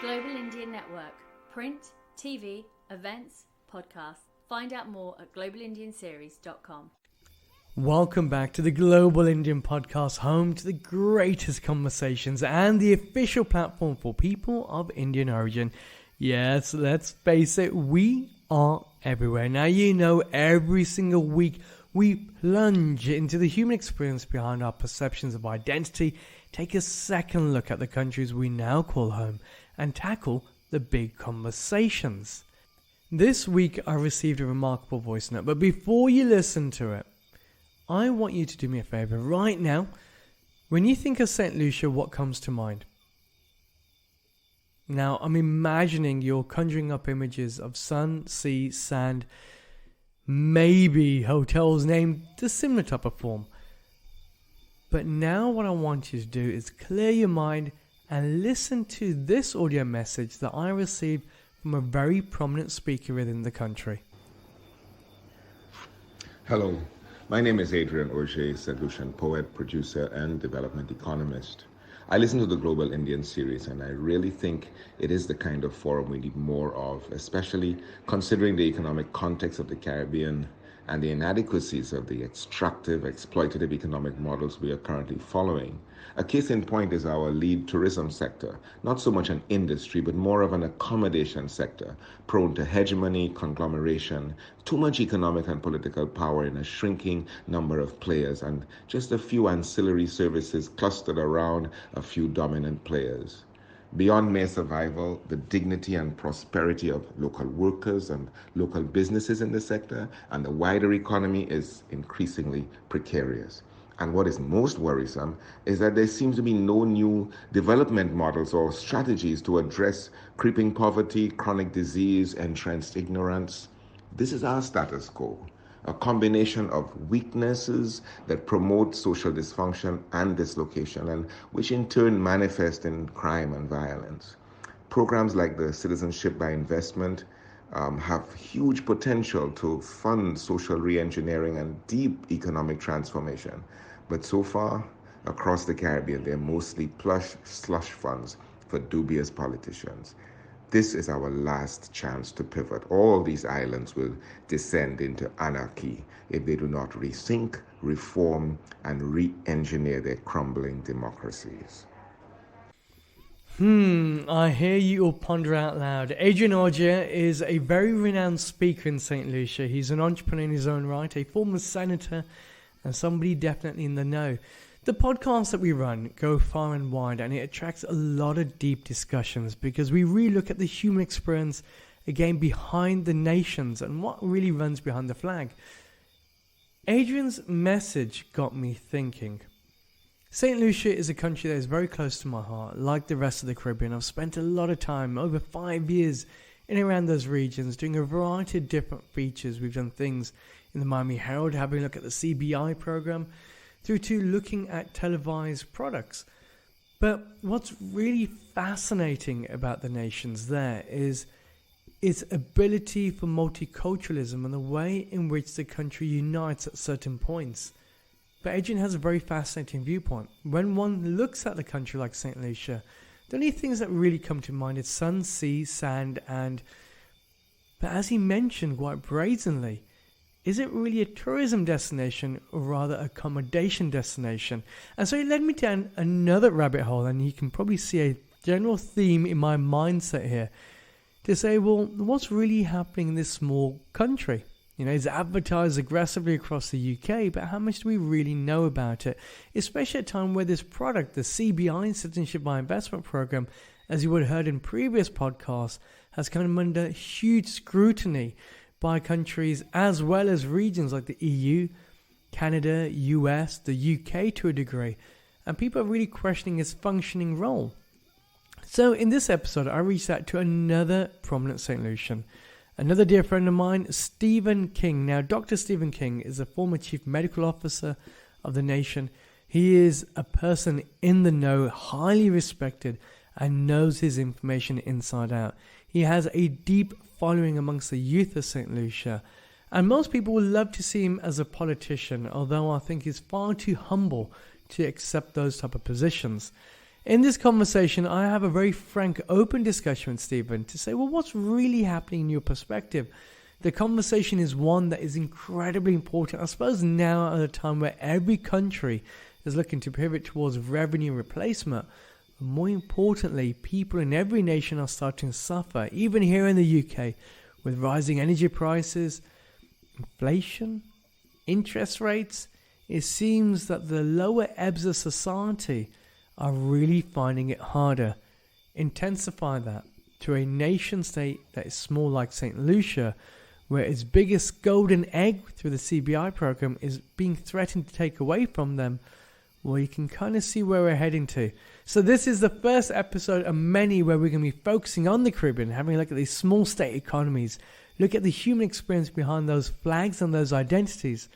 Global Indian Network. Print, TV, events, podcasts. Find out more at globalindianseries.com. Welcome back to the Global Indian Podcast, home to the greatest conversations and the official platform for people of Indian origin. Yes, let's face it, we are everywhere. Now, you know, every single week we plunge into the human experience behind our perceptions of identity, take a second look at the countries we now call home, and tackle the big conversations. This week I received a remarkable voice note, but before you listen to it, I want you to do me a favor right now. When you think of St Lucia, what comes to mind? Now, I'm imagining you're conjuring up images of sun, sea, sand, maybe hotels named a similar type of form. But now what I want you to do is clear your mind and listen to this audio message that I received from a very prominent speaker within the country. Hello, my name is Adrian Augier, St Lucian poet, producer, and development economist. I listen to the Global Indian series, and I really think it is the kind of forum we need more of, especially considering the economic context of the Caribbean and the inadequacies of the extractive, exploitative economic models we are currently following. A case in point is our lead tourism sector, not so much an industry, but more of an accommodation sector, prone to hegemony, conglomeration, too much economic and political power in a shrinking number of players, and just a few ancillary services clustered around a few dominant players. Beyond mere survival, the dignity and prosperity of local workers and local businesses in the sector and the wider economy is increasingly precarious. And what is most worrisome is that there seems to be no new development models or strategies to address creeping poverty, chronic disease, entrenched ignorance. This is our status quo, a combination of weaknesses that promote social dysfunction and dislocation, and which in turn manifest in crime and violence. Programs like the Citizenship by Investment have huge potential to fund social re-engineering and deep economic transformation. But so far, across the Caribbean, they're mostly plush slush funds for dubious politicians. This is our last chance to pivot. All these islands will descend into anarchy if they do not rethink, reform, and re-engineer their crumbling democracies. I hear you all ponder out loud. Adrian Augier is a very renowned speaker in St Lucia. He's an entrepreneur in his own right, a former senator, and somebody definitely in the know. The podcasts that we run go far and wide, and it attracts a lot of deep discussions because we really look at the human experience, again, behind the nations and what really runs behind the flag. Adrian's message got me thinking. St Lucia is a country that is very close to my heart. Like the rest of the Caribbean, I've spent a lot of time, over 5 years, in and around those regions, doing a variety of different features. We've done things in the Miami Herald, having a look at the CBI program, through to looking at televised products. But what's really fascinating about the nations there is its ability for multiculturalism and the way in which the country unites at certain points. But Adrian has a very fascinating viewpoint. When one looks at the country like St Lucia, the only things that really come to mind is sun, sea, sand, but as he mentioned quite brazenly, is it really a tourism destination or rather accommodation destination? And so it led me down another rabbit hole, and you can probably see a general theme in my mindset here to say, well, what's really happening in this small country? You know, it's advertised aggressively across the UK, but how much do we really know about it? Especially at a time where this product, the CBI, Citizenship by Investment program, as you would have heard in previous podcasts, has come under huge scrutiny by countries as well as regions like the EU, Canada, US, the UK to a degree, and people are really questioning its functioning role. So in this episode, I reached out to another prominent St. Lucian, another dear friend of mine, Stephen King. Now, Dr. Stephen King is a former chief medical officer of the nation. He is a person in the know, highly respected, and knows his information inside out. He has a deep following amongst the youth of St. Lucia, and most people would love to see him as a politician, although I think he's far too humble to accept those type of positions. In this conversation, I have a very frank, open discussion with Stephen to say, well, what's really happening in your perspective? The conversation is one that is incredibly important, I suppose, now at a time where every country is looking to pivot towards revenue replacement. But more importantly, people in every nation are starting to suffer, even here in the UK, with rising energy prices, inflation, interest rates. It seems that the lower ebbs of society are really finding it harder. Intensify that to a nation state that is small like St Lucia, where its biggest golden egg through the CBI program is being threatened to take away from them. Well, you can kind of see where we're heading to. So this is the first episode of many where we're going to be focusing on the Caribbean, having a look at these small state economies, look at the human experience behind those flags and those identities,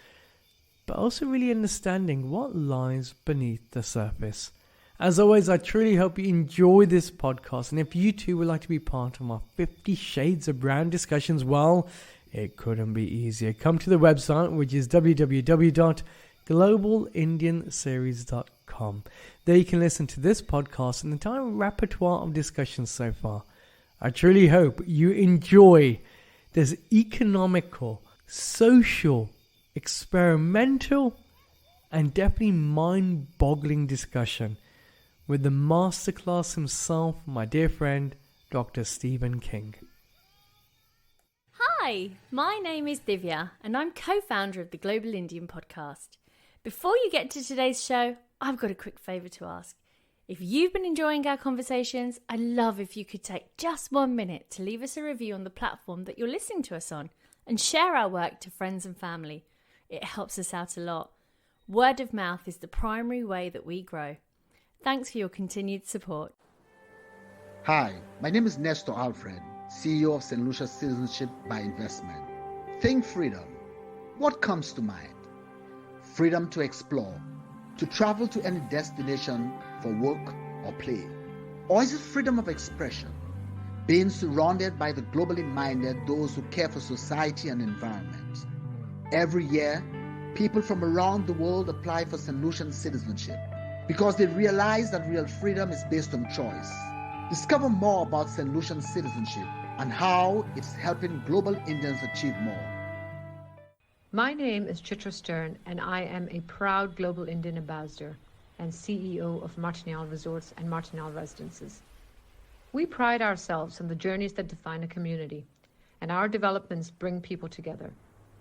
but also really understanding what lies beneath the surface. As always, I truly hope you enjoy this podcast, and if you too would like to be part of our 50 Shades of Brown discussions, well, it couldn't be easier. Come to the website, which is www.globalindianseries.com. There you can listen to this podcast and the entire repertoire of discussions so far. I truly hope you enjoy this economical, social, experimental, and definitely mind-boggling discussion with the masterclass himself, my dear friend, Dr. Stephen King. Hi, my name is Divya and I'm co-founder of the Global Indian podcast. Before you get to today's show, I've got a quick favour to ask. If you've been enjoying our conversations, I'd love if you could take just 1 minute to leave us a review on the platform that you're listening to us on and share our work to friends and family. It helps us out a lot. Word of mouth is the primary way that we grow. Thanks for your continued support. Hi, my name is Nestor Alfred, CEO of St Lucia Citizenship by Investment. Think freedom. What comes to mind? Freedom to explore, to travel to any destination for work or play. Or is it freedom of expression? Being surrounded by the globally minded, those who care for society and environment. Every year, people from around the world apply for St Lucian citizenship because they realize that real freedom is based on choice. Discover more about St. Lucian citizenship and how it's helping global Indians achieve more. My name is Chitra Stern, and I am a proud Global Indian Ambassador and CEO of Martiniale Resorts and Martiniale Residences. We pride ourselves on the journeys that define a community, and our developments bring people together.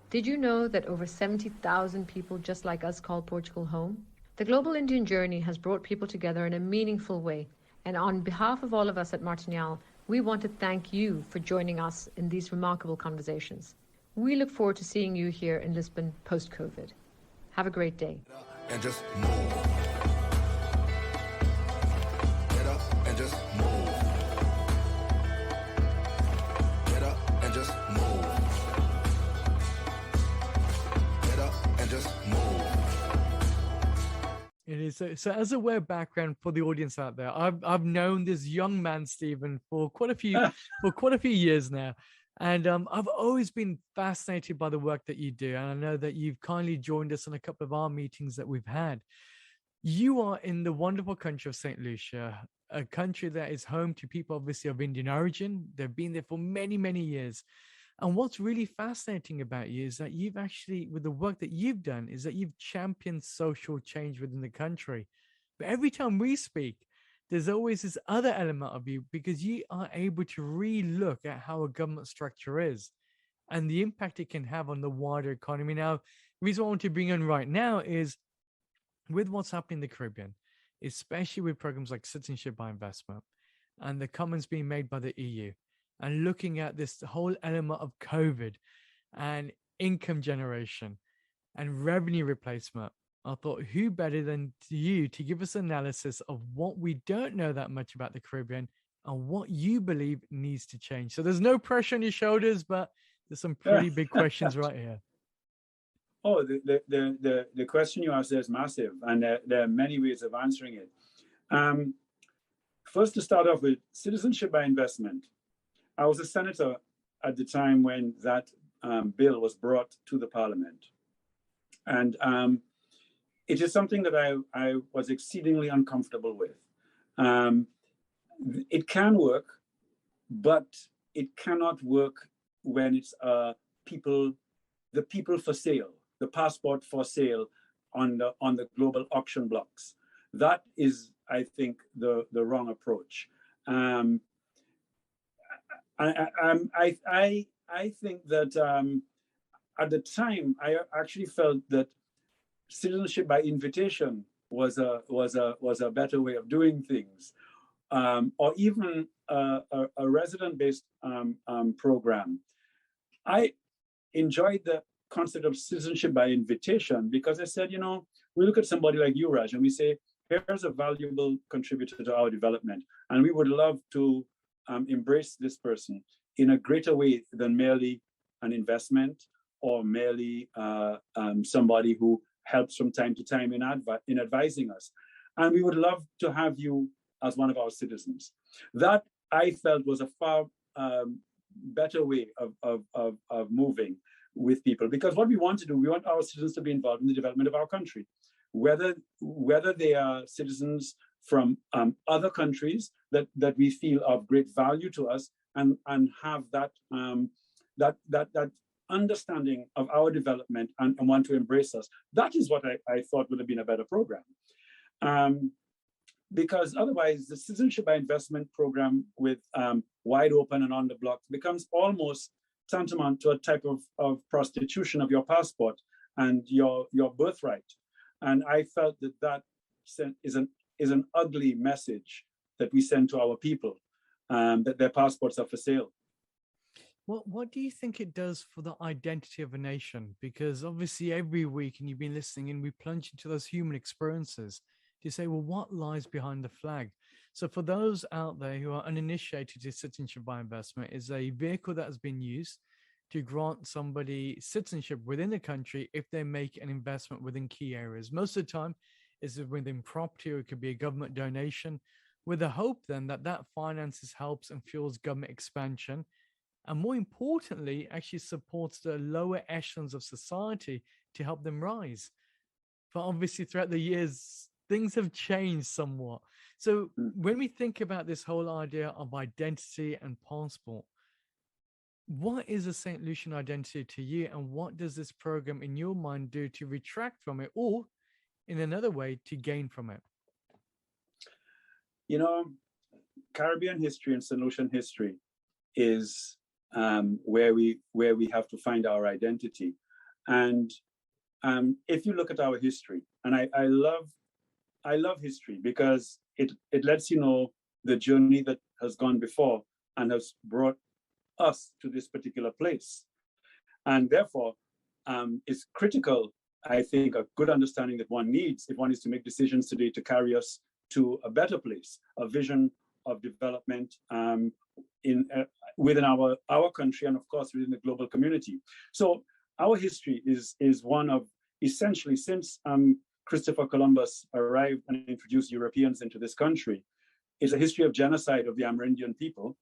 Did you know that over 70,000 people just like us call Portugal home? The Global Indian journey has brought people together in a meaningful way, and on behalf of all of us at Martiniale, we want to thank you for joining us in these remarkable conversations. We look forward to seeing you here in Lisbon post-COVID. Have a great day. And just move. Get up and just move. Get up and just move. Get up and just move. It is so. As a web background for the audience out there, I've known this young man Stephen for quite a few years now, and I've always been fascinated by the work that you do. And I know that you've kindly joined us on a couple of our meetings that we've had. You are in the wonderful country of St. Lucia, a country that is home to people obviously of Indian origin. They've been there for many, many years. And what's really fascinating about you is that you've actually, with the work that you've done, is that you've championed social change within the country. But every time we speak, there's always this other element of you, because you are able to re-look at how a government structure is and the impact it can have on the wider economy. Now, the reason I want to bring on right now is with what's happening in the Caribbean, especially with programs like Citizenship by Investment and the comments being made by the EU, and looking at this whole element of COVID and income generation and revenue replacement, I thought, who better than you to give us analysis of what we don't know that much about the Caribbean and what you believe needs to change. So there's no pressure on your shoulders, but there's some pretty big questions right here. Oh, the question you asked there is massive, and there are many ways of answering it. First, to start off with Citizenship by Investment. I was a senator at the time when that bill was brought to the parliament. And it is something that I was exceedingly uncomfortable with. It can work, but it cannot work when it's the people for sale, the passport for sale on the global auction blocks. That is, I think, the wrong approach. I think that at the time I actually felt that citizenship by invitation was a better way of doing things, or even a resident-based program. I enjoyed the concept of citizenship by invitation because I said, we look at somebody like you, Raj, and we say, here's a valuable contributor to our development, and we would love to embrace this person in a greater way than merely an investment or merely somebody who helps from time to time in advising us. And we would love to have you as one of our citizens. That, I felt, was a far better way of moving with people, because what we want to do, we want our citizens to be involved in the development of our country, whether they are citizens from other countries that we feel of great value to us, and have that understanding of our development and want to embrace us. That is what I thought would have been a better program. Because otherwise the citizenship by investment program with wide open and on the block becomes almost tantamount to a type of prostitution of your passport and your birthright. And I felt that is an ugly message that we send to our people, that their passports are for sale. What do you think it does for the identity of a nation? Because obviously every week, and you've been listening, and we plunge into those human experiences to say, well, what lies behind the flag? So for those out there who are uninitiated to citizenship by investment, is a vehicle that has been used to grant somebody citizenship within the country if they make an investment within key areas. Most of the time, is within property, or it could be a government donation, with the hope then that finances, helps and fuels government expansion, and more importantly, actually supports the lower echelons of society to help them rise. But obviously throughout the years, things have changed somewhat. So when we think about this whole idea of identity and passport, what is a St. Lucian identity to you, and what does this program in your mind do to retract from it, or in another way, to gain from it? Caribbean history and St. Lucian history is where we have to find our identity. And if you look at our history, and I love history because it lets you know the journey that has gone before and has brought us to this particular place. And therefore, it's critical, I think, a good understanding that one needs if one is to make decisions today to carry us to a better place, a vision of development within our country, and of course within the global community. So our history is one of, essentially, since Christopher Columbus arrived and introduced Europeans into this country, is a history of genocide of the Amerindian people,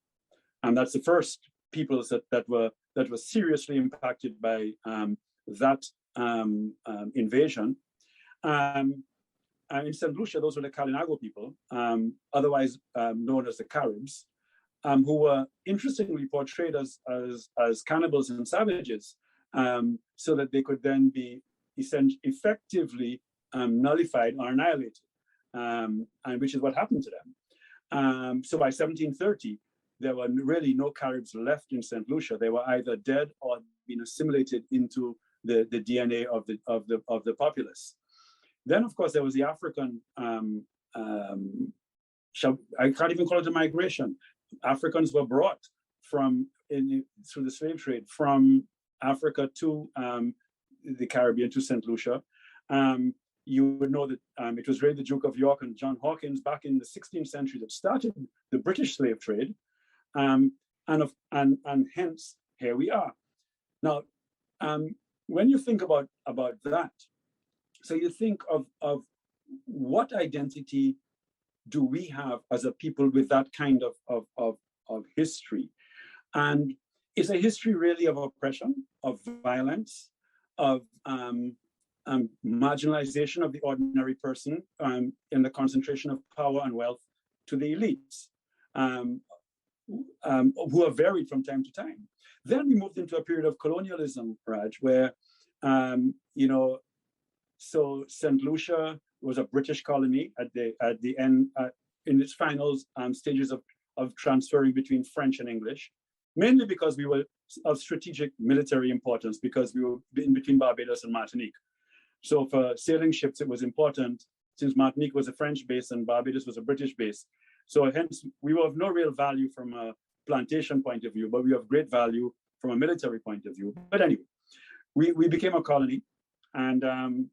and that's the first peoples that were seriously impacted by that invasion. And in St. Lucia, those were the Kalinago people, otherwise known as the Caribs, who were interestingly portrayed as cannibals and savages, so that they could then be effectively nullified or annihilated, and which is what happened to them. So by 1730, there were really no Caribs left in St. Lucia. They were either dead or been assimilated into the DNA of the populace. Then, of course, there was the African, I can't even call it a migration. Africans were brought through the slave trade from Africa to the Caribbean, to St. Lucia. You would know that it was really the Duke of York and John Hawkins back in the 16th century that started the British slave trade. And hence, here we are. Now, when you think about that, so you think of what identity do we have as a people with that kind of history? And it's a history really of oppression, of violence, of marginalization of the ordinary person, in the concentration of power and wealth to the elites, who are varied from time to time. Then we moved into a period of colonialism, Raj, where, so St Lucia was a British colony at the end, in its final stages of transferring between French and English, mainly because we were of strategic military importance, because we were in between Barbados and Martinique. So for sailing ships, it was important, since Martinique was a French base and Barbados was a British base. So hence, we were of no real value from a plantation point of view, but we have great value from a military point of view. But anyway, we became a colony, and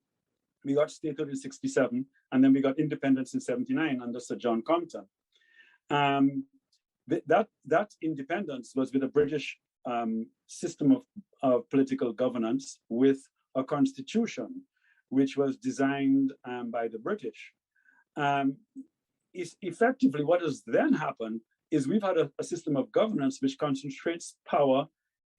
we got statehood in 67, and then we got independence in 79 under Sir John Compton. That independence was with a British system of political governance, with a constitution, which was designed by the British. Is effectively what has then happened is we've had a system of governance which concentrates power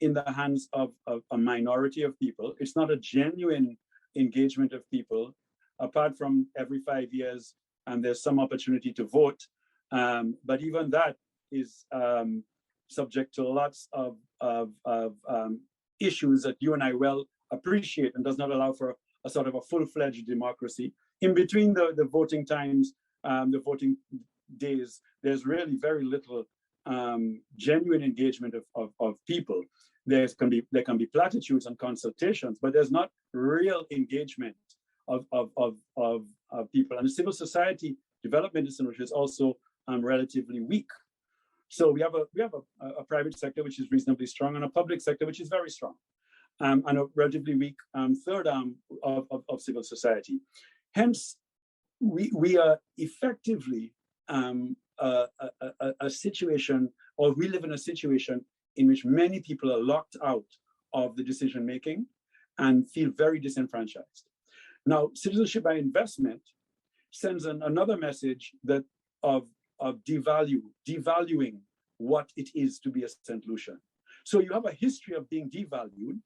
in the hands of a minority of people. It's not a genuine engagement of people, apart from every 5 years, and there's some opportunity to vote. But even that is subject to lots of issues that you and I well appreciate, and does not allow for a sort of a full-fledged democracy. In between the voting times, the voting days, there's really very little genuine engagement of people. There can be platitudes and consultations, but there's not real engagement of people. And the civil society development in St Lucia is also relatively weak. So we have a private sector which is reasonably strong, and a public sector which is very strong, and a relatively weak third arm of civil society. Hence, we are effectively a situation, or we live in a situation in which many people are locked out of the decision making and feel very disenfranchised. Now, citizenship by investment sends another message that of devaluing what it is to be a St. Lucian. So you have a history of being devalued,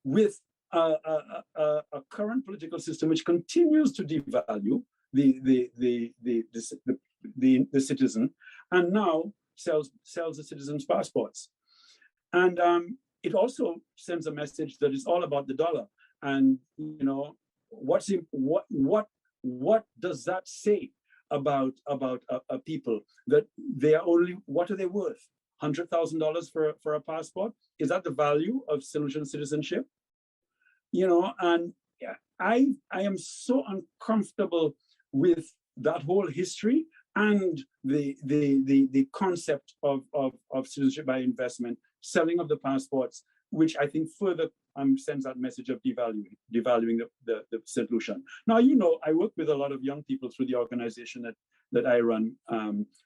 with a current political system which continues to devalue the citizen, and now sells the citizens' passports. And it also sends a message that is all about the dollar. And what does that say about a people, that they are only, what are they worth? $100,000 for a passport? Is that the value of St. Lucian citizenship? And I am so uncomfortable with that whole history and the concept of citizenship by investment, selling of the passports, which I think further sends that message of devaluing the St. Lucian. Now, I work with a lot of young people through the organization that I run,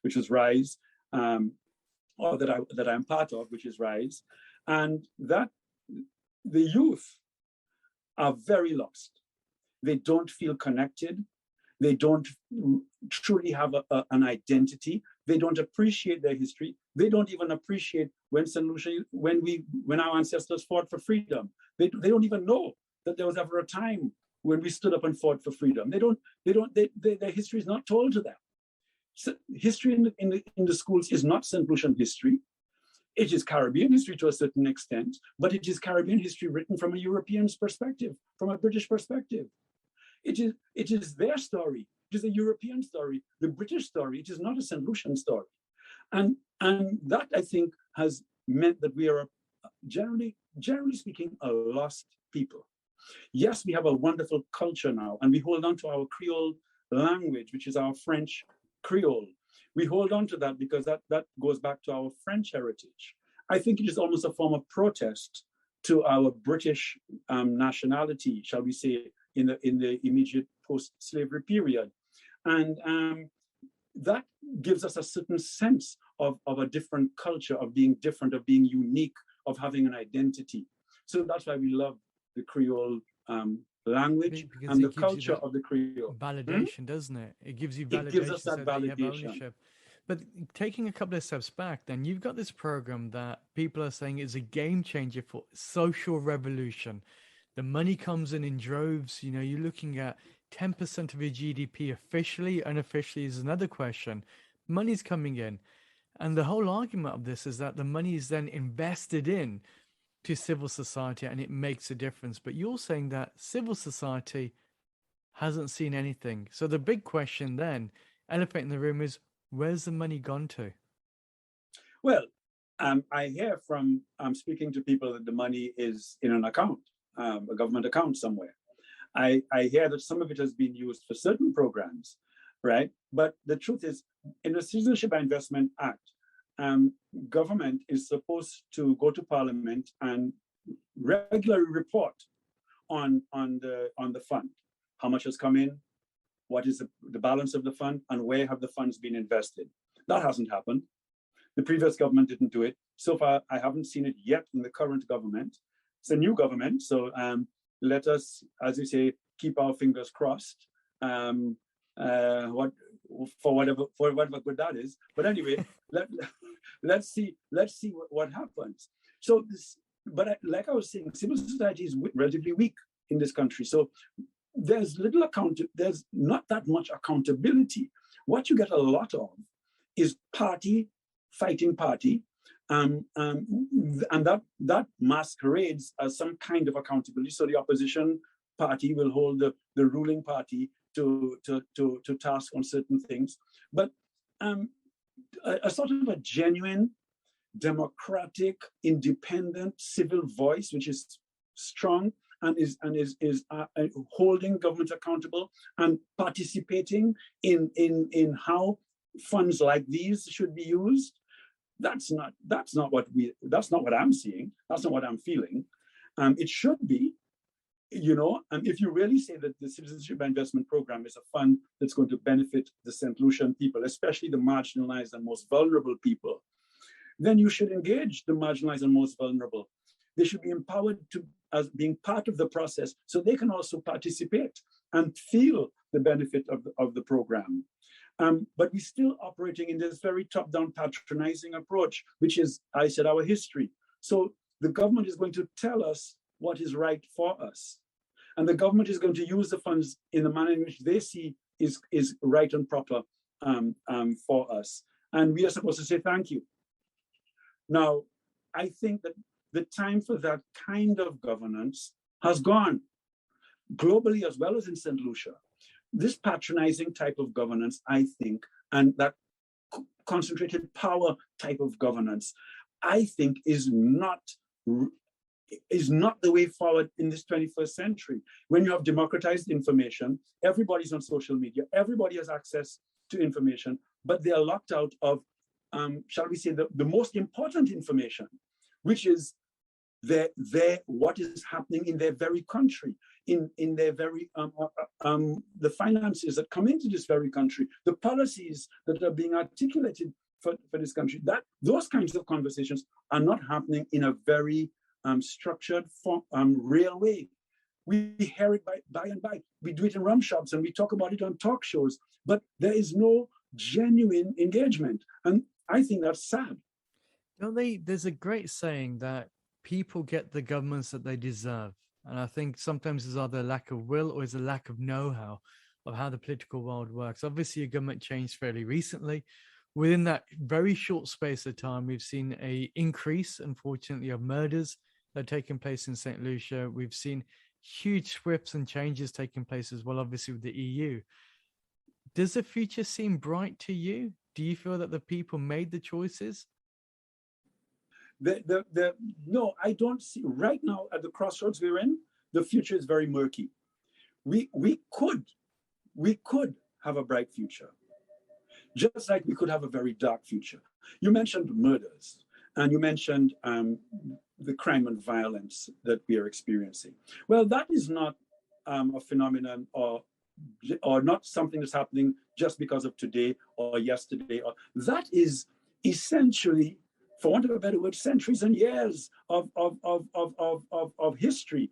which is RISE, or that I'm part of, which is RISE, and that the youth are very lost. They don't feel connected. They don't truly have an identity. They don't appreciate their history. They don't even appreciate when St. Lucia, when our ancestors fought for freedom. They don't even know that there was ever a time when we stood up and fought for freedom. Their history is not told to them. So history in the schools is not St. Lucian history. It is Caribbean history to a certain extent, but it is Caribbean history written from a European's perspective, from a British perspective. It is their story. It is a European story, the British story. It is not a St. Lucian story. And that, I think, has meant that we are, generally speaking, a lost people. Yes, we have a wonderful culture now, and we hold on to our Creole language, which is our French Creole. We hold on to that because that goes back to our French heritage. I think it is almost a form of protest to our British nationality, shall we say, in the immediate post-slavery period. And that gives us a certain sense of a different culture, of being different, of being unique, of having an identity. So that's why we love the Creole language and the culture of the Creole. Validation, doesn't it? It gives you validation. It gives us that so that you have validation. ownership. But taking a couple of steps back, then you've got this program that people are saying is a game changer for social revolution. The money comes in droves. You're looking at 10% of your GDP officially. Unofficially is another question. money's coming in. And the whole argument of this is that the money is then invested in to civil society and it makes a difference. But you're saying that civil society hasn't seen anything. So the big question then, elephant in the room, is where's the money gone to? Well, I hear from speaking to people that the money is in an account, a government account somewhere. I hear that some of it has been used for certain programs, right? But the truth is, in the Citizenship by Investment Act, government is supposed to go to Parliament and regularly report on the fund. How much has come in, what is the balance of the fund, and where have the funds been invested? That hasn't happened. The previous government didn't do it. So far, I haven't seen it yet in the current government. It's a new government, so let us, as you say, keep our fingers crossed. For whatever good that is. But anyway, let's see what happens. So like I was saying, civil society is relatively weak in this country. So there's not that much accountability. What you get a lot of is party fighting party, and that masquerades as some kind of accountability. So the opposition party will hold the ruling party to task on certain things, but a sort of a genuine, democratic, independent civil voice, which is strong and is holding government accountable and participating in how funds like these should be used. That's not what I'm seeing. That's not what I'm feeling. It should be. If you really say that the Citizenship Investment Program is a fund that's going to benefit the St. Lucian people, especially the marginalized and most vulnerable people, then you should engage the marginalized and most vulnerable. They should be empowered as being part of the process so they can also participate and feel the benefit of the program. But we're still operating in this very top-down patronizing approach, which is, I said, our history. So the government is going to tell us what is right for us. And the government is going to use the funds in the manner in which they see is right and proper for us. And we are supposed to say thank you. Now, I think that the time for that kind of governance has gone, globally as well as in St. Lucia. This patronizing type of governance, I think, and that concentrated power type of governance, I think is not the way forward in this 21st century. When you have democratized information, everybody's on social media, everybody has access to information, but they are locked out of, shall we say, the most important information, which is what is happening in their very country, in their very, the finances that come into this very country, the policies that are being articulated for this country. Those kinds of conversations are not happening in a very structured, real way. We hear it by and by. We do it in rum shops and we talk about it on talk shows, but there is no genuine engagement. And I think that's sad. There's a great saying that people get the governments that they deserve. And I think sometimes there's either a lack of will or is a lack of know-how of how the political world works. Obviously, your government changed fairly recently. Within that very short space of time, we've seen an increase, unfortunately, of murders that are taking place in St. Lucia. We've seen huge shifts and changes taking place as well, obviously, with the EU. Does the future seem bright to you? Do you feel that the people made the choices? No, I don't see. Right now, at the crossroads we're in, the future is very murky. We could have a bright future, just like we could have a very dark future. You mentioned murders, and you mentioned the crime and violence that we are experiencing. Well, that is not a phenomenon or not something that's happening just because of today or yesterday. That is essentially, for want of a better word, centuries and years of history,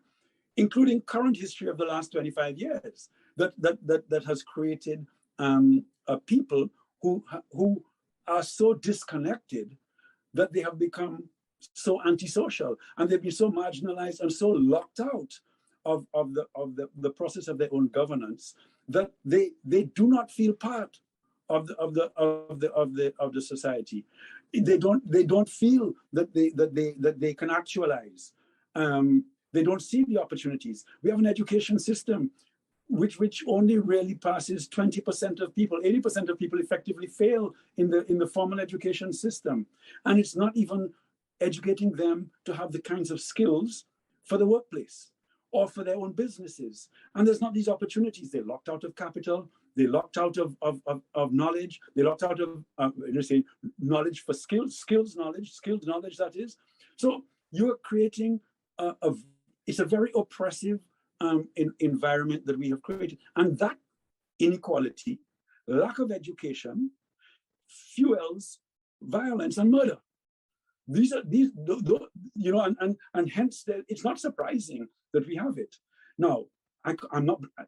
including current history of the last 25 years, that has created a people who are so disconnected that they have become so antisocial, and they've been so marginalized and so locked out of the process of their own governance that they do not feel part of the society. They don't feel that they can actualize. They don't see the opportunities. We have an education system which only really passes 20% of people. 80% of people effectively fail in the formal education system, and it's not even educating them to have the kinds of skills for the workplace or for their own businesses. And there's not these opportunities. They're locked out of capital. They're locked out of knowledge. They're locked out of knowledge for skilled knowledge, that is. So you're creating it's a very oppressive environment that we have created. And that inequality, lack of education, fuels violence and murder. These, you know, and hence it's not surprising that we have it. Now,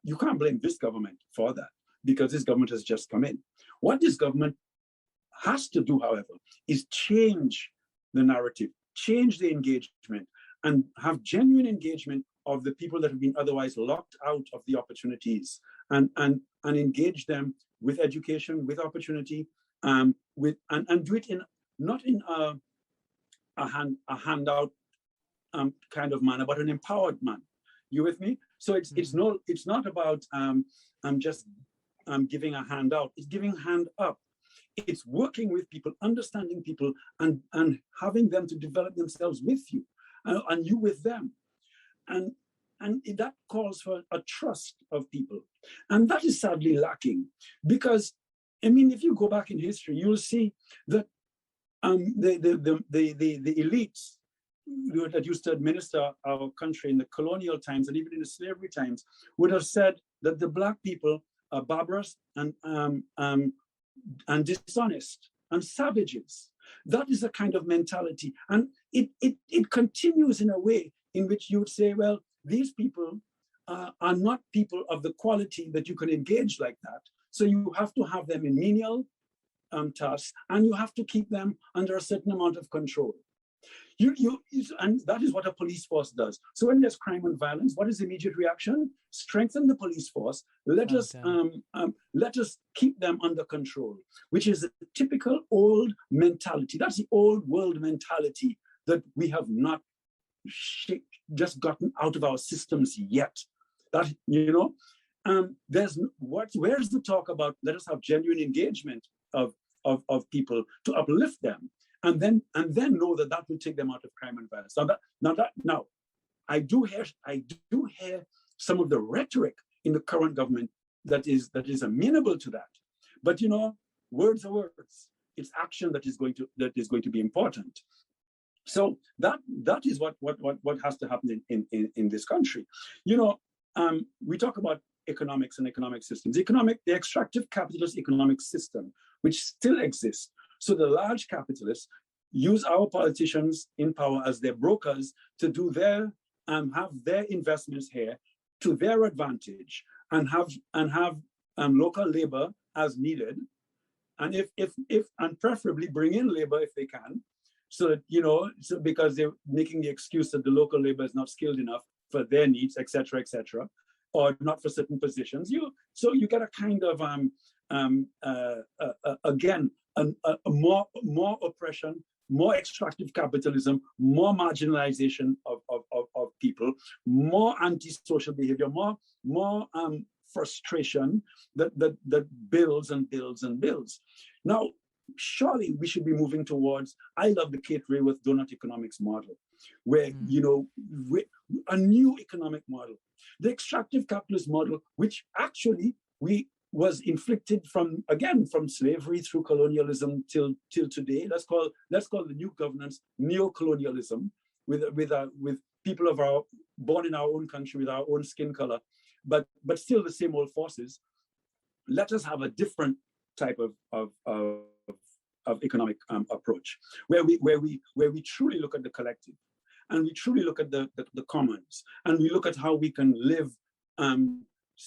you can't blame this government for that, because this government has just come in. What this government has to do, however, is change the narrative, change the engagement, and have genuine engagement of the people that have been otherwise locked out of the opportunities, and engage them with education, with opportunity, and do it not in a handout kind of manner, but an empowered manner. You with me? So it's not about just giving a handout. It's giving hand up. It's working with people, understanding people, and having them to develop themselves with you, and you with them, and that calls for a trust of people, and that is sadly lacking. Because, I mean, if you go back in history, you'll see that the elites that used to administer our country in the colonial times and even in the slavery times would have said that the Black people are barbarous and dishonest and savages. That is a kind of mentality, and it continues in a way in which you would say, well, these people are not people of the quality that you can engage like that. So you have to have them in menial tasks, and you have to keep them under a certain amount of control. And that is what a police force does. So when there's crime and violence, what is the immediate reaction? Strengthen the police force. Let us keep them under control, which is a typical old mentality. That's the old world mentality that we have not just gotten out of our systems yet. That, you know, where's the talk about let us have genuine engagement of people to uplift them, and then know that will take them out of crime and violence. Now, I do hear some of the rhetoric in the current government that is amenable to that, but you know, words are words. It's action that is going to be important. So that is what has to happen in this country. You know, we talk about economics and economic systems. The extractive capitalist economic system, which still exists. So the large capitalists use our politicians in power as their brokers to do have their investments here to their advantage, and have local labor as needed, and if preferably bring in labor if they can, so that, you know, because they're making the excuse that the local labor is not skilled enough for their needs, etc., or not for certain positions. So you get a kind of again, a more oppression, more extractive capitalism, more marginalization of people, more antisocial behavior, more frustration that builds and builds and builds. Now, surely we should be moving towards, I love the Kate Raworth donut economics model, where, you know, a new economic model, the extractive capitalist model, which actually was inflicted from slavery through colonialism till today. Let's call the new governance neo-colonialism, with people born in our own country with our own skin color, but still the same old forces. Let us have a different type of economic approach, where we truly look at the collective, and we truly look at the commons, and we look at how we can live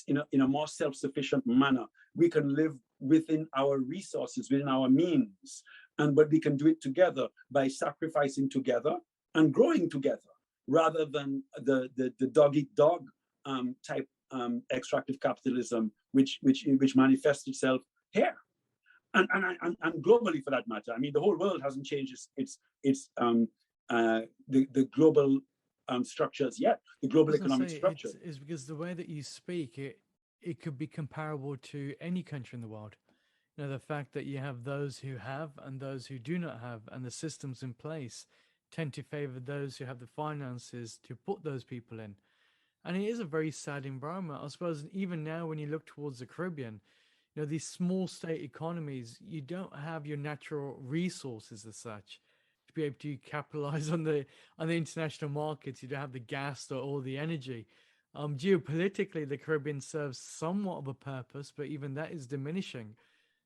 in a more self-sufficient manner. We can live within our resources, within our means, but we can do it together by sacrificing together and growing together, rather than the dog-eat-dog type extractive capitalism, which manifests itself here. and globally for that matter. I mean, the whole world hasn't changed the global structures yet, the global economic structure. It's because the way that you speak, it could be comparable to any country in the world. You know, the fact that you have those who have and those who do not have, and the systems in place tend to favor those who have the finances to put those people in. And it is a very sad environment. I suppose even now when you look towards the Caribbean, you know, these small state economies, you don't have your natural resources as such to be able to capitalize on the international markets. You don't have the gas or the energy. Geopolitically, the Caribbean serves somewhat of a purpose, but even that is diminishing.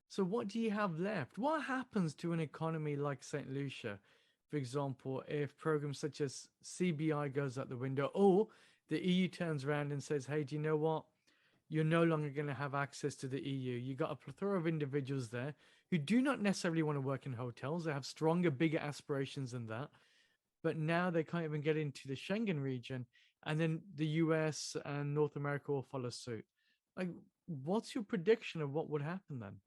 So what do you have left? What happens to an economy like St. Lucia, for example, if programs such as CBI goes out the window, or the EU turns around and says, hey, do you know what? You're no longer going to have access to the EU. You got a plethora of individuals there who do not necessarily want to work in hotels. They have stronger, bigger aspirations than that. But now they can't even get into the Schengen region. And then the US and North America will follow suit. Like, what's your prediction of what would happen then?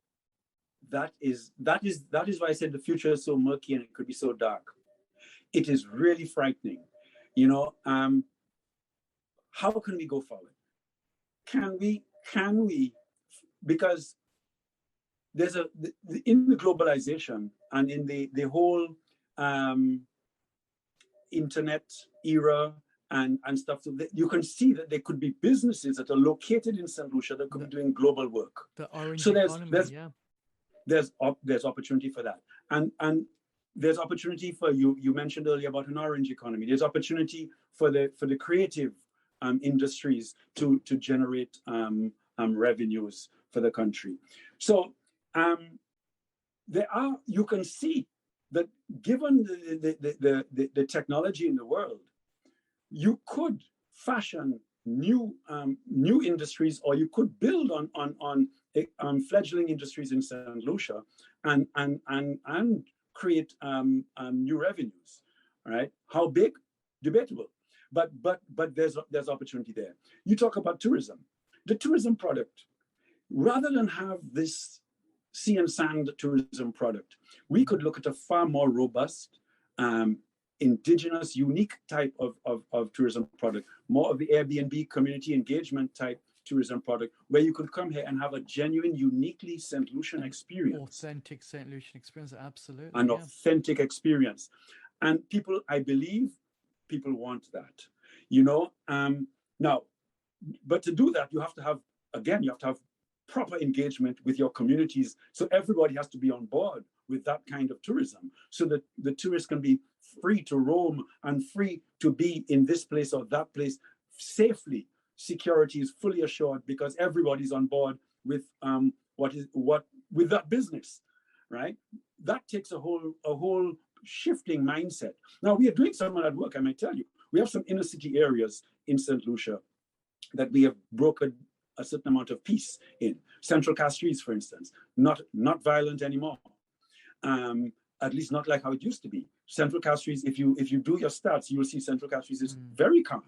That is why I said the future is so murky and it could be so dark. It is really frightening. You know, how can we go forward? Can we, because there's in the globalization and in the whole internet era and stuff, so that you can see that there could be businesses that are located in St. Lucia that could be doing global work. The orange so economy, there's opportunity for that. And there's opportunity for, you mentioned earlier about an orange economy. There's opportunity for the creative industries to generate revenues for the country. So you can see that given the technology in the world, you could fashion new industries, or you could build on fledgling industries in St. Lucia and create new revenues. All right, how big? Debatable. But there's opportunity there. You talk about tourism. The tourism product, rather than have this sea and sand tourism product, we could look at a far more robust, indigenous, unique type of tourism product, more of the Airbnb community engagement type tourism product, where you could come here and have a genuine, uniquely St. Lucian experience. Authentic St. Lucian experience, absolutely. An authentic experience. And people, I believe, people want that, you know. Now, but to do that, you have to have proper engagement with your communities. So everybody has to be on board with that kind of tourism, so that the tourists can be free to roam and free to be in this place or that place safely. Security is fully assured because everybody's on board with with that business, right? That takes a whole shifting mindset. Now, we are doing some of that work, I might tell you. We have some inner city areas in St. Lucia that we have brokered a certain amount of peace in. Central Castries, for instance, not violent anymore. At least not like how it used to be. Central Castries, if you do your stats, you will see Central Castries is very calm.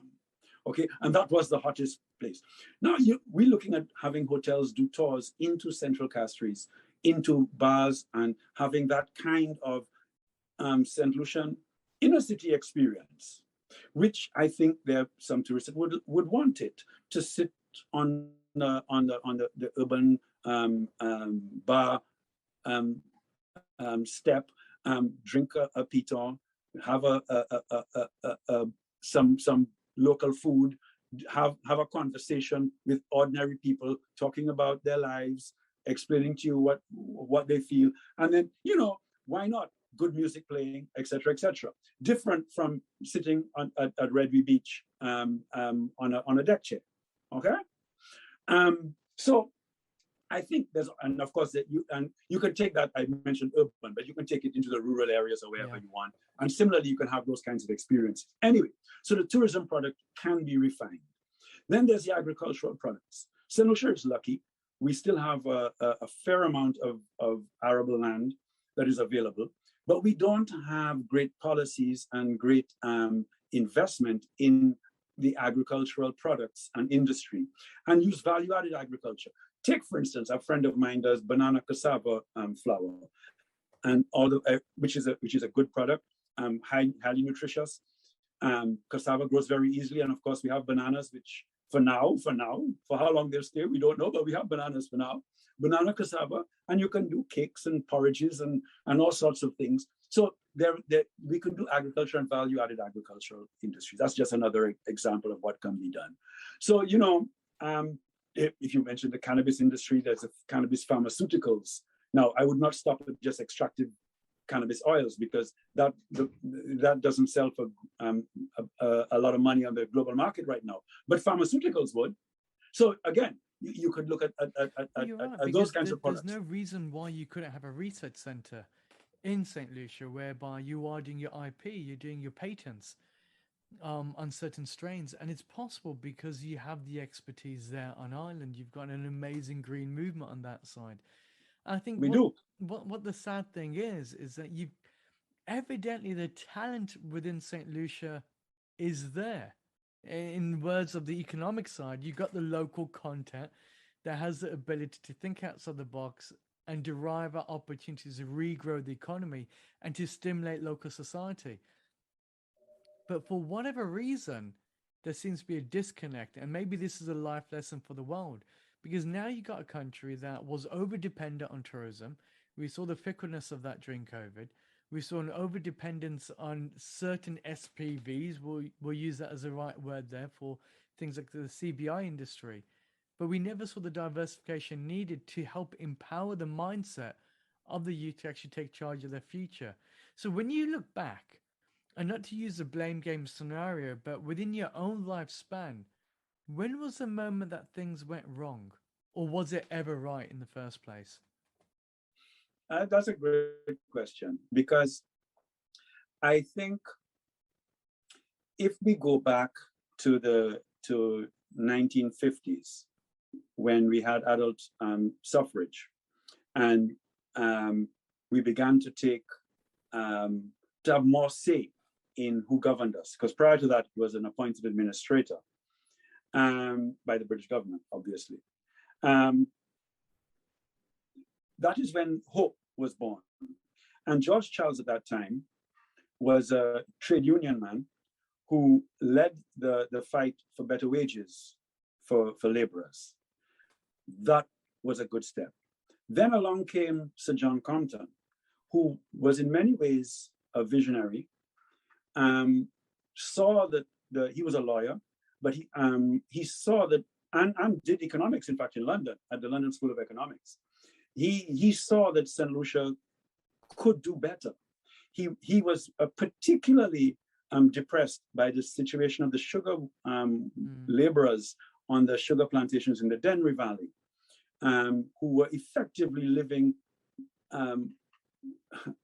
Okay, and that was the hottest place. Now we're looking at having hotels do tours into Central Castries, into bars, and having that kind of St. Lucian inner city experience, which I think there are some tourists that would want it, to sit on the urban bar step, drink a piton, have some local food, have a conversation with ordinary people, talking about their lives, explaining to you what they feel, and then, you know, why not good music playing, etc., etc. Different from sitting at Redby Beach on a deck chair. Okay, so I think and of course that you can take that, I mentioned urban, but you can take it into the rural areas or wherever you want. And similarly, you can have those kinds of experiences. Anyway, so the tourism product can be refined. Then there's the agricultural products. St. Lucia is lucky. We still have a fair amount of arable land that is available, but we don't have great policies and great investment in the agricultural products and industry, and use value-added agriculture. take, for instance, a friend of mine does banana cassava flour, and which is a good product, highly nutritious. Cassava grows very easily, and of course we have bananas, which for how long they'll stay, we don't know, but we have bananas for now. Banana cassava, and you can do cakes and porridges and all sorts of things. So we can do agriculture and value-added agricultural industry. That's just another example of what can be done. So, if you mentioned the cannabis industry, there's cannabis pharmaceuticals. Now, I would not stop at just extractive cannabis oils, because that doesn't sell for a lot of money on the global market right now. But pharmaceuticals would. So again, you could look at those kinds of products. There's no reason why you couldn't have a research center in St. Lucia whereby you are doing your IP, you're doing your patents on certain strains, and it's possible because you have the expertise there on island. You've got an amazing green movement on that side. I think what the sad thing is that you evidently the talent within St. Lucia is there. In words of the economic side, you got the local content that has the ability to think outside the box and derive our opportunities to regrow the economy and to stimulate local society. But for whatever reason, there seems to be a disconnect, and maybe this is a life lesson for the world. Because now you got a country that was over-dependent on tourism. We saw the fickleness of that during COVID. We saw an over-dependence on certain SPVs. We'll use that as the right word there for things like the CBI industry. But we never saw the diversification needed to help empower the mindset of the youth to actually take charge of their future. So when you look back, and not to use the blame game scenario, but within your own lifespan, when was the moment that things went wrong? Or was it ever right in the first place? That's a great question, because I think if we go back to the 1950s, when we had adult suffrage, and we began to have more say in who governed us, because prior to that, it was an appointed administrator by the British government, obviously. That is when hope was born. And George Charles at that time was a trade union man who led the fight for better wages for laborers. That was a good step. Then along came Sir John Compton, who was in many ways a visionary, saw that he was a lawyer, but he saw that, and did economics, in fact, in London, at the London School of Economics. He saw that St. Lucia could do better. He was particularly depressed by the situation of the sugar laborers on the sugar plantations in the Dennery Valley, who were effectively living at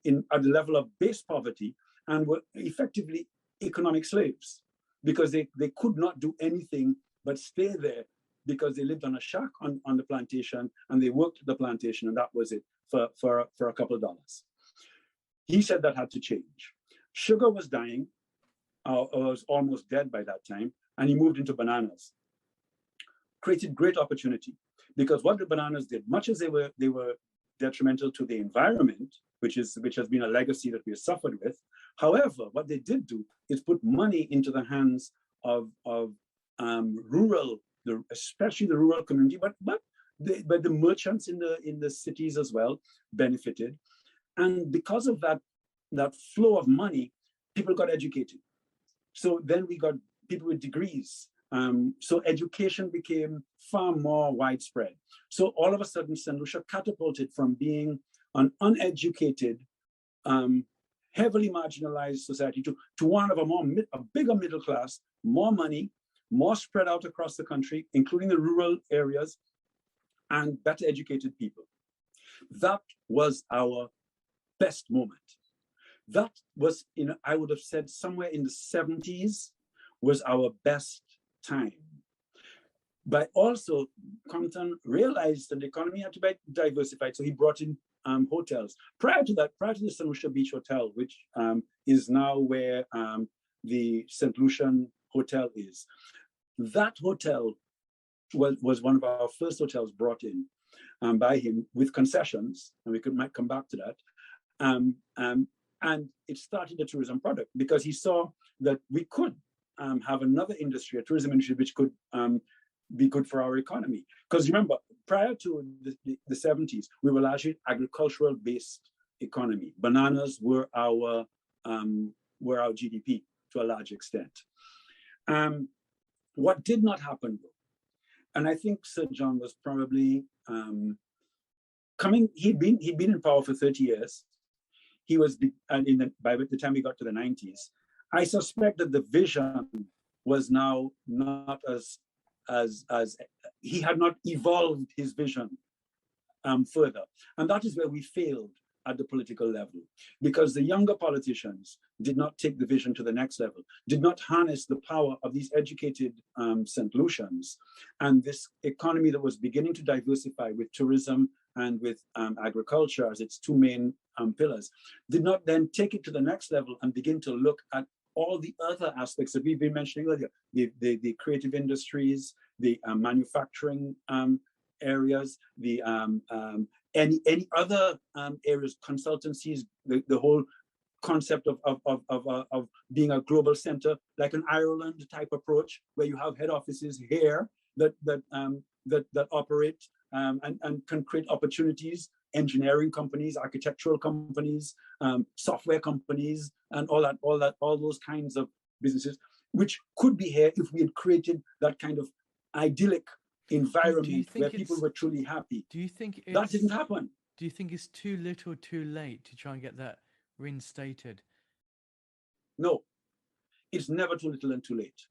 the level of base poverty and were effectively economic slaves, because they could not do anything but stay there, because they lived on a shack on the plantation, and they worked the plantation, and that was it for a couple of dollars. He said that had to change. Sugar was dying, or was almost dead by that time, and he moved into bananas. Created great opportunity, because what the bananas did, much as they were detrimental to the environment, which has been a legacy that we have suffered with. However, what they did do is put money into the hands of rural, especially the rural community, but the merchants in the cities as well benefited. And because of that flow of money, people got educated. So then we got people with degrees. So education became far more widespread. So all of a sudden, St. Lucia catapulted from being an uneducated, heavily marginalized society to one of a bigger middle class, more money, more spread out across the country, including the rural areas, and better educated people. That was our best moment. That was, I would have said somewhere in the 70s was our best time. But also, Compton realized that the economy had to be diversified, so he brought in hotels. Prior to the St. Lucia Beach Hotel, which is now where the St. Lucian Hotel is, that hotel was one of our first hotels brought in by him with concessions, and might come back to that. And it started a tourism product because he saw that we could have another industry, a tourism industry, which could be good for our economy. Because remember, prior to the 70s, we were largely agricultural-based economy. Bananas were our GDP to a large extent. What did not happen, though, and I think Sir John was probably he'd been in power for 30 years. He was, by the time we got to the 90s, I suspect that the vision was now not as he had not evolved his vision further. And that is where we failed at the political level, because the younger politicians did not take the vision to the next level, did not harness the power of these educated St. Lucians and this economy that was beginning to diversify with tourism and with agriculture as its two main pillars, did not then take it to the next level and begin to look at all the other aspects that we've been mentioning earlier, the creative industries, the manufacturing areas, the any other areas, consultancies, the whole concept of being a global center, like an Ireland type approach, where you have head offices here that operate and can create opportunities, engineering companies, architectural companies, software companies, and all those kinds of businesses, which could be here if we had created that kind of idyllic environment where people were truly happy. Do you think that didn't happen? Do you think it's too little, too late to try and get that reinstated? No, it's never too little and too late,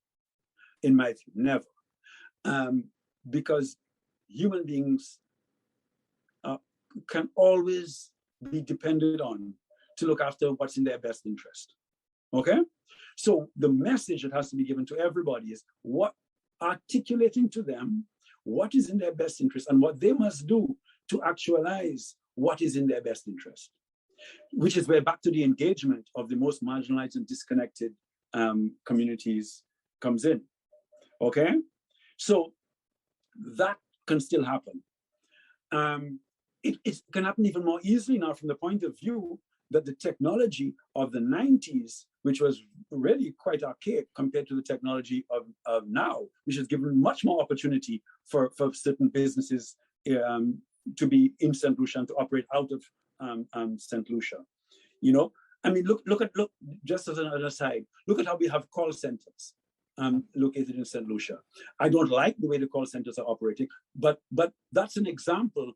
in my view, never, because human beings can always be depended on to look after what's in their best interest. Okay, so the message that has to be given to everybody is articulating to them what is in their best interest and what they must do to actualize what is in their best interest, which is where back to the engagement of the most marginalized and disconnected communities comes in. Okay, so that can still happen. It can happen even more easily now from the point of view that the technology of the 90s, which was really quite archaic compared to the technology of now, which has given much more opportunity for certain businesses to be in St. Lucia and to operate out of St. Lucia. You know, I mean, look, just as an aside, look at how we have call centers located in St. Lucia. I don't like the way the call centers are operating, but that's an example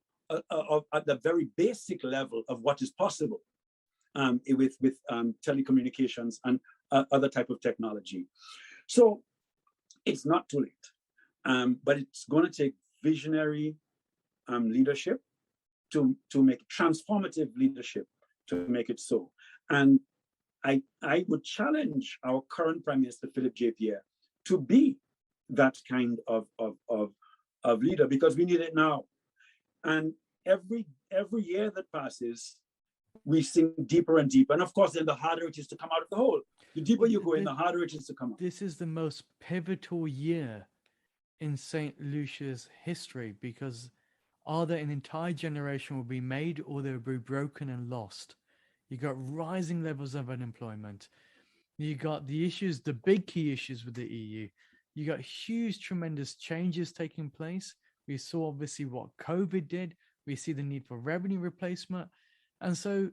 of at the very basic level of what is possible with telecommunications and other type of technology. So it's not too late, but it's going to take visionary leadership to make transformative leadership to make it so. And I would challenge our current Prime Minister, Philip J. Pierre, to be that kind of leader, because we need it now. And every year that passes, we sink deeper and deeper. And of course, then the harder it is to come out of the hole. The deeper you go in, the harder it is to come out. This is the most pivotal year in St. Lucia's history, because either an entire generation will be made or they will be broken and lost. You got rising levels of unemployment. You got the issues, the big key issues with the EU. You got huge, tremendous changes taking place. We saw obviously what COVID did. We see the need for revenue replacement. And so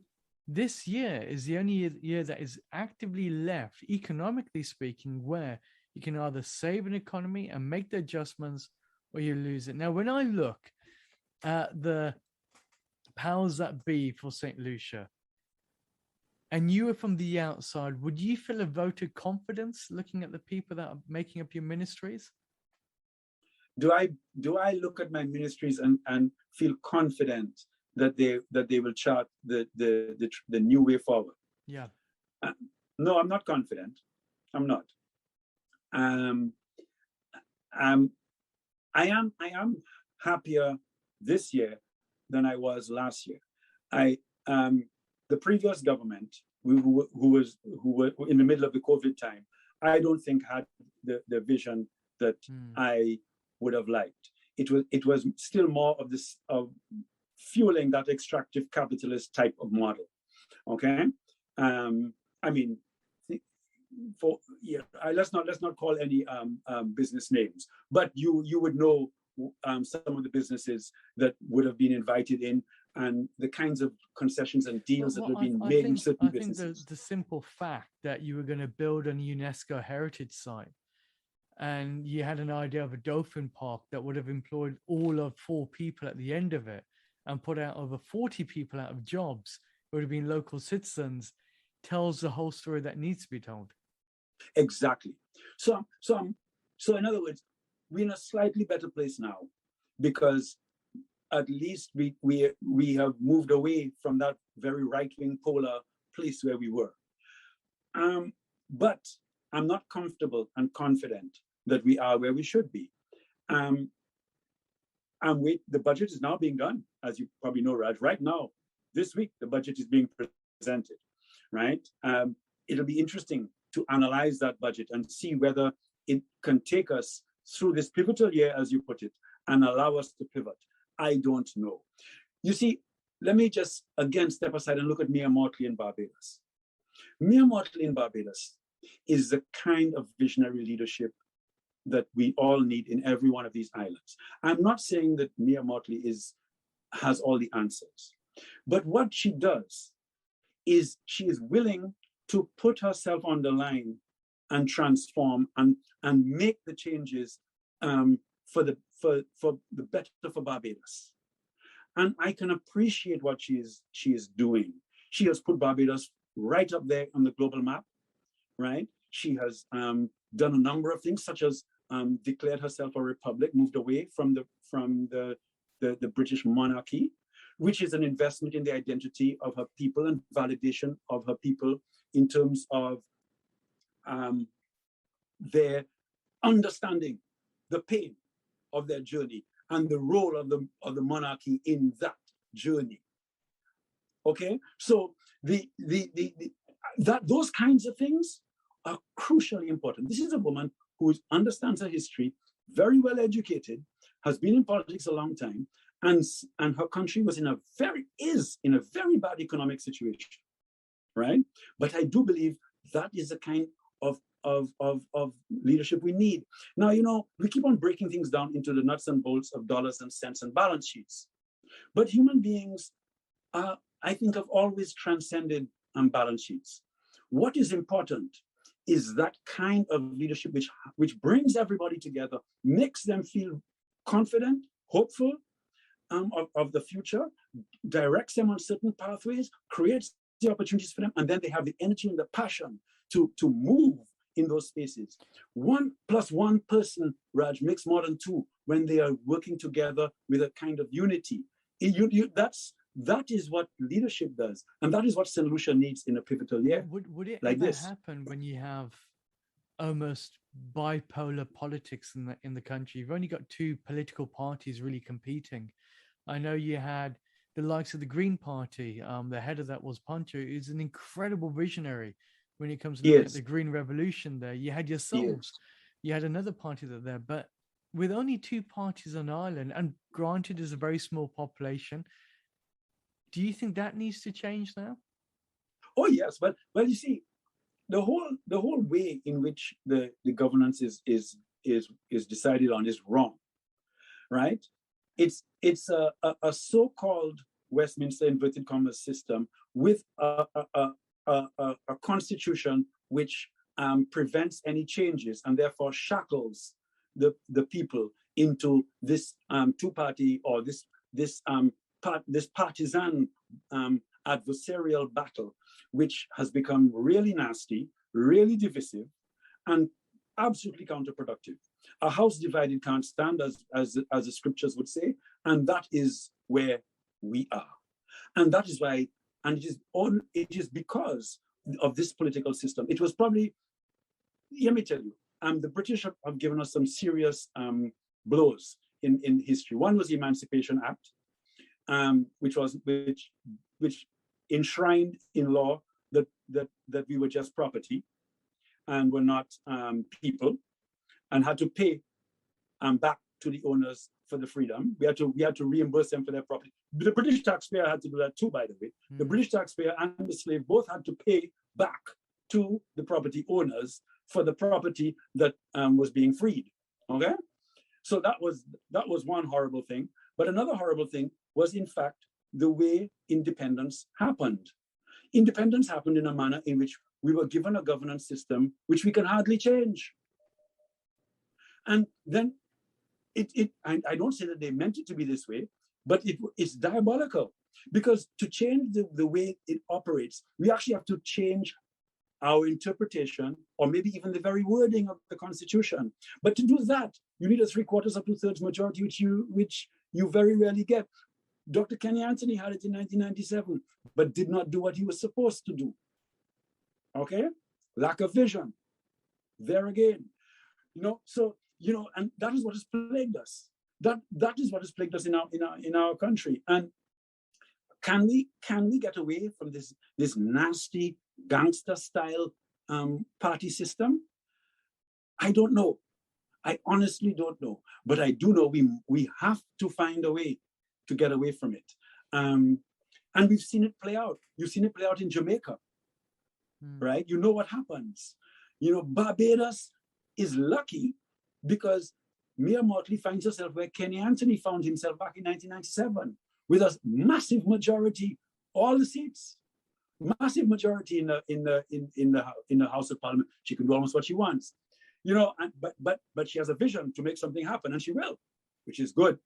this year is the only year that is actively left, economically speaking, where you can either save an economy and make the adjustments or you lose it. Now, when I look at the powers that be for St. Lucia, and you were from the outside, would you feel a vote of confidence looking at the people that are making up your ministries? Do I look at my ministries and feel confident that they will chart the new way forward? Yeah. No, I'm not confident. I'm not. I am happier this year than I was last year. The previous government, who were in the middle of the COVID time, I don't think had the vision that I would have liked. It was still more of this of fueling that extractive capitalist type of model. Okay, I mean, let's not call any business names, but you would know some of the businesses that would have been invited in, and the kinds of concessions and deals that would have been made in certain businesses. I think the simple fact that you were going to build a UNESCO heritage site, and you had an idea of a dolphin park that would have employed all of 4 people at the end of it, and put out over 40 people out of jobs who would have been local citizens, tells the whole story that needs to be told. Exactly. So in other words, we're in a slightly better place now, because at least we have moved away from that very right-wing polar place where we were. But I'm not comfortable and confident that we are where we should be. The budget is now being done, as you probably know, Raj. Right now, this week, the budget is being presented, right? It'll be interesting to analyze that budget and see whether it can take us through this pivotal year, as you put it, and allow us to pivot. I don't know. You see, let me just again step aside and look at mere mortally in Barbados. Mere mortally in Barbados is the kind of visionary leadership that we all need in every one of these islands. I'm not saying that Mia Motley has all the answers, but what she does is she is willing to put herself on the line and transform and make the changes for the better for Barbados. And I can appreciate what she is doing. She has put Barbados right up there on the global map, right? She has done a number of things, such as declared herself a republic, moved away from the British monarchy, which is an investment in the identity of her people and validation of her people in terms of their understanding the pain of their journey and the role of the monarchy in that journey. Okay, so those kinds of things are crucially important. This is a woman who understands her history, very well educated, has been in politics a long time, and her country is in a very bad economic situation, right? But I do believe that is the kind of leadership we need. Now, we keep on breaking things down into the nuts and bolts of dollars and cents and balance sheets. But human beings, I think, have always transcended balance sheets. What is important is that kind of leadership which brings everybody together, makes them feel confident, hopeful of the future, directs them on certain pathways, creates the opportunities for them, and then they have the energy and the passion to move in those spaces. 1 + 1 person, Raj, makes more than 2 when they are working together with a kind of unity. That is what leadership does, and that is what St Lucia needs in a pivotal year. Would it like ever this happen when you have almost bipolar politics in the country? You've only got 2 political parties really competing. I know you had the likes of the Green Party. The head of that was Pancho, who's an incredible visionary when it comes to look at the Green Revolution there. You had yourselves, you had another party there, but with only 2 parties on Ireland, and granted is a very small population, do you think that needs to change now? Oh yes, but you see, the whole way in which the governance is decided on is wrong, right? It's a so-called Westminster inverted commas system with a constitution which prevents any changes and therefore shackles the people into this 2-party or this partisan adversarial battle, which has become really nasty, really divisive, and absolutely counterproductive. A house divided can't stand, as the scriptures would say, and that is where we are. And that is why, and it is because of this political system. It was probably, let me tell you, the British have given us some serious blows in history. One was the Emancipation Act, which enshrined in law that we were just property and were not people, and had to pay back to the owners for the freedom. We had to reimburse them for their property. The British taxpayer had to do that too, by the way. The British taxpayer and the slave both had to pay back to the property owners for the property that was being freed. Okay, so that was one horrible thing. But another horrible thing was, in fact, the way independence happened. Independence happened in a manner in which we were given a governance system which we can hardly change. And then I don't say that they meant it to be this way, but it's diabolical, because to change the way it operates, we actually have to change our interpretation, or maybe even the very wording of the Constitution. But to do that, you need a 3/4 or 2/3 majority, which you very rarely get. Dr. Kenny Anthony had it in 1997, but did not do what he was supposed to do. Okay, lack of vision. There again, so. And that is what has plagued us. That is what has plagued us in our country. And can we get away from this nasty gangster style party system? I don't know. I honestly don't know. But I do know we have to find a way to get away from it. And we've seen it play out. You've seen it play out in Jamaica, right? You know what happens. Barbados is lucky, because Mia Motley finds herself where Kenny Anthony found himself back in 1997, with a massive majority, all the seats, massive majority in the House of Parliament. She can do almost what she wants, but she has a vision to make something happen, and she will, which is good.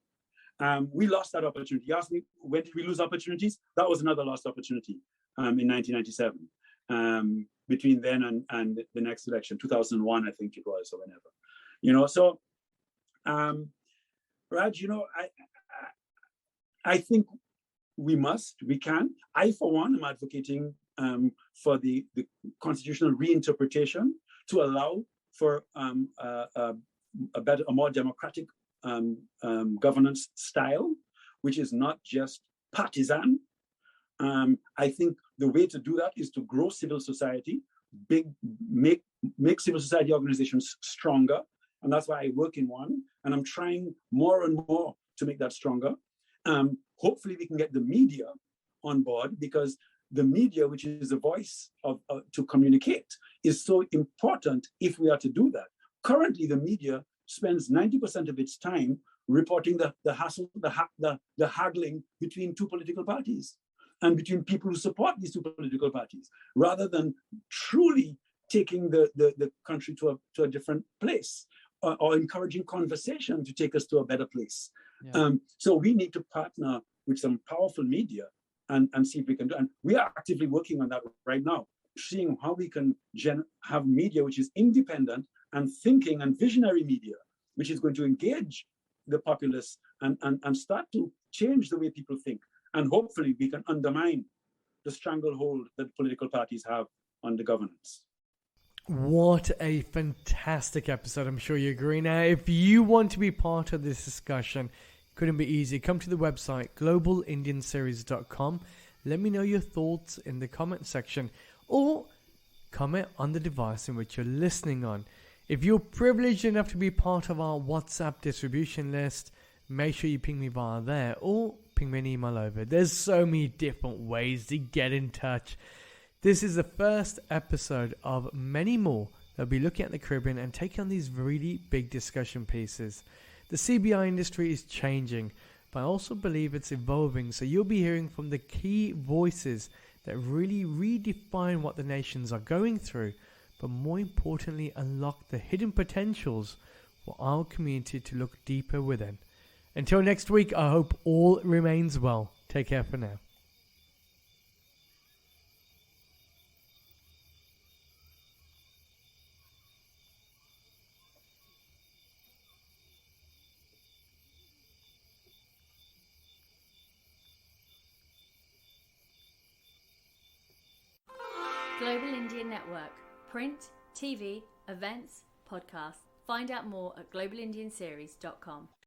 We lost that opportunity. You asked me, when did we lose opportunities? That was another lost opportunity in 1997, between then and the next election, 2001, I think it was, or whenever. So, Raj, I think we can. I, for one, am advocating for the constitutional reinterpretation to allow for a more democratic governance style, which is not just partisan. I think the way to do that is to grow civil society, make civil society organizations stronger. And that's why I work in one. And I'm trying more and more to make that stronger. Hopefully we can get the media on board, because the media, which is the voice to communicate, is so important if we are to do that. Currently, the media spends 90% of its time reporting the hassle, the haggling between two political parties and between people who support these two political parties, rather than truly taking the country to a different place, or encouraging conversation to take us to a better place. Yeah. So we need to partner with some powerful media and see if we can do. And we are actively working on that right now, seeing how we can have media which is independent and thinking, and visionary media, which is going to engage the populace and start to change the way people think. And hopefully we can undermine the stranglehold that political parties have on the governance. What a fantastic episode. I'm sure you agree. Now, if you want to be part of this discussion, couldn't be easy. Come to the website, globalindianseries.com. Let me know your thoughts in the comment section, or comment on the device in which you're listening on. If you're privileged enough to be part of our WhatsApp distribution list, make sure you ping me via there, or ping me an email over. There's so many different ways to get in touch. This is the first episode of many more that'll be looking at the Caribbean and taking on these really big discussion pieces. The CBI industry is changing, but I also believe it's evolving, so you'll be hearing from the key voices that really redefine what the nations are going through, but more importantly unlock the hidden potentials for our community to look deeper within. Until next week, I hope all remains well. Take care for now. Global Indian Network. Print, TV, events, podcasts. Find out more at globalindianseries.com.